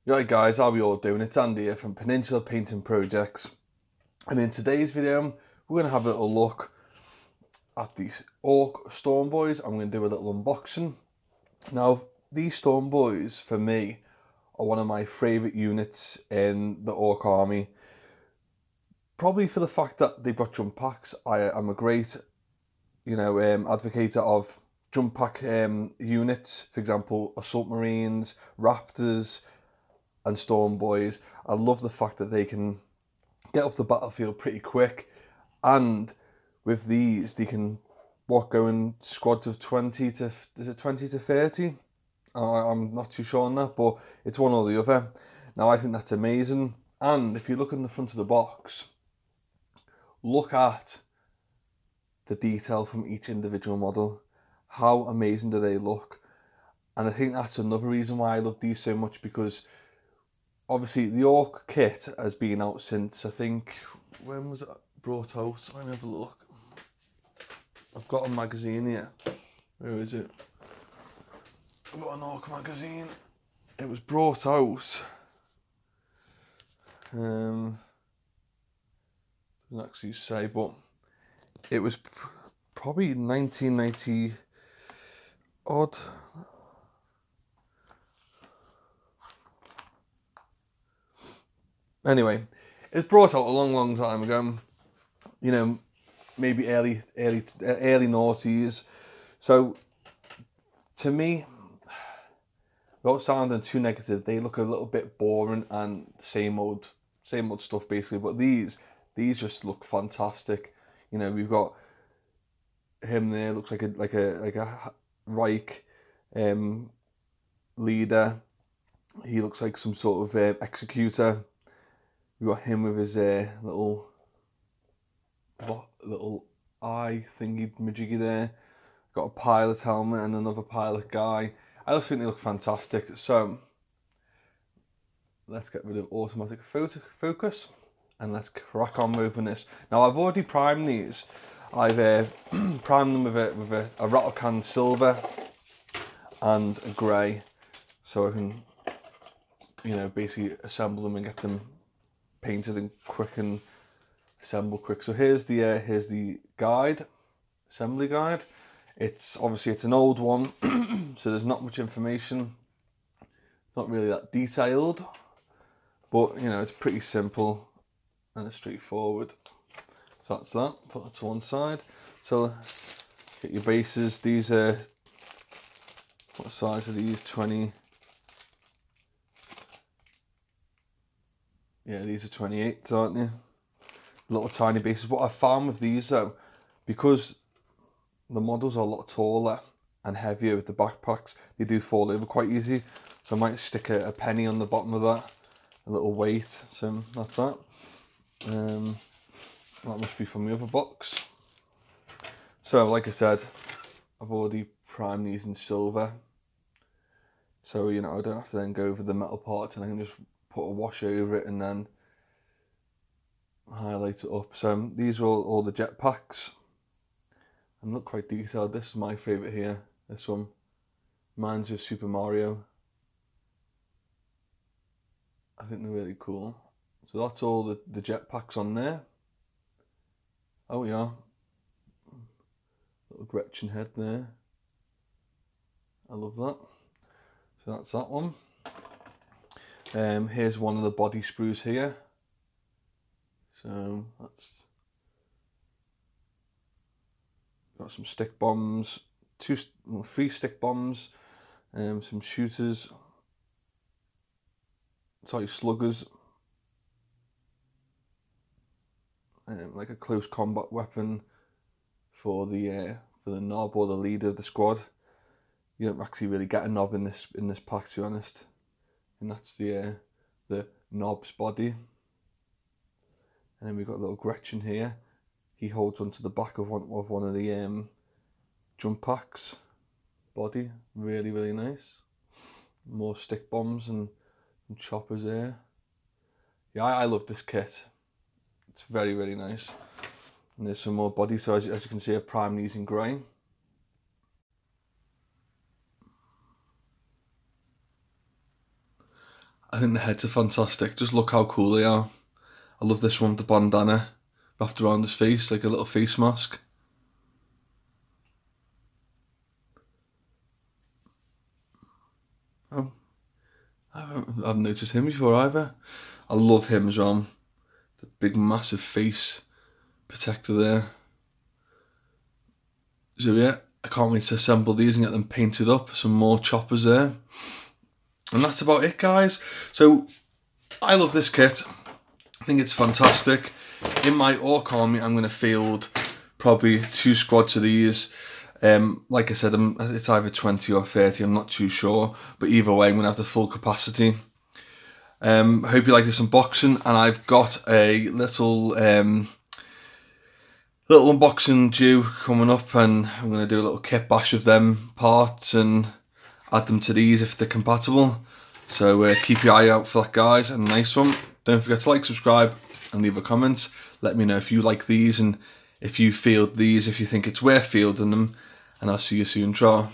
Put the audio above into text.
Right guys, how are we all doing? It's Andy here from Peninsula Painting Projects, and in today's video we're going to have a little look at these Ork Stormboyz. I'm going to do a little unboxing. Now these Stormboyz for me are one of my favourite units in the Ork army, probably for the fact that they've got jump packs. I'm a great advocate of jump pack units, for example Assault Marines, Raptors and Stormboyz. I love the fact that they can get up the battlefield pretty quick, and with these they can go in squads of 20 to 30. I'm not too sure on that, but it's one or the other. Now I think that's amazing. And if you look in the front of the box, look at the detail from each individual model. How amazing do they look? And I think that's another reason why I love these so much, because obviously the Ork kit has been out since, I think, when was it brought out? Let me have a look. I've got a magazine here. Where is it? I've got an Ork magazine. It was brought out. Doesn't actually say, but it was probably 1990 odd. Anyway, it was brought out a long time ago. You know, maybe early noughties. So to me, without sounding too negative, they look a little bit boring and same old stuff basically. But these just look fantastic. You know, we've got him there. Looks like a Reich leader. He looks like some sort of executor. We got him with his little eye thingy majiggy there. Got a pilot helmet and another pilot guy. I just think they look fantastic. So let's get rid of automatic focus and let's crack on moving this. Now I've already primed these. I've primed them with a rattle can silver and a grey, so I can, you know, basically assemble them and get them painted and quick and assemble quick. So here's the guide, assembly guide. It's an old one, so there's not much information, not really that detailed, but you know, it's pretty simple and it's straightforward. So that's that, put that to one side. So get your bases. These are, what size are these? 20. Yeah, these are 28, aren't they? Little tiny bases. What I found with these though, because the models are a lot taller and heavier with the backpacks, they do fall over quite easy. So I might stick a penny on the bottom of that, a little weight. So that's that. That must be from the other box. So like I said, I've already primed these in silver. So, you know, I don't have to then go over the metal parts, and I can just put a wash over it and then highlight it up. So these are all the jetpacks and look quite detailed. This is my favourite here. This one, mine's with Super Mario. I think they're really cool. So that's all the jetpacks on there. Oh yeah, little Gretchen head there. I love that. So that's that one. Here's one of the body sprues here. So that's got some stick bombs, three stick bombs, some shooters, sorry, sluggers, like a close combat weapon for the knob or the leader of the squad. You don't actually really get a knob in this pack, to be honest, and that's the knob's body. And then we've got little Gretchen here. He holds onto the back of one of the jump packs body. Really nice. More stick bombs and choppers there. Yeah, I love this kit. It's very nice. And there's some more body. So as you can see, I've primed these in grey. I think the heads are fantastic. Just look how cool they are. I love this one with the bandana wrapped around his face like a little face mask. Oh, I haven't noticed him before either. I love him as well. The big massive face protector there. So yeah, I can't wait to assemble these and get them painted up. Some more choppers there. And that's about it, guys. So I love this kit. I think it's fantastic. In my Ork army, I'm going to field probably 2 squads of these. Like I said, it's either 20 or 30, I'm not too sure. But either way, I'm going to have the full capacity. Hope you like this unboxing. And I've got a little unboxing due coming up. And I'm going to do a little kit bash of them parts and add them to these if they're compatible. So keep your eye out for that, guys. And nice one. Don't forget to like, subscribe, and leave a comment. Let me know if you like these and if you field these, if you think it's worth fielding them. And I'll see you soon, Tra.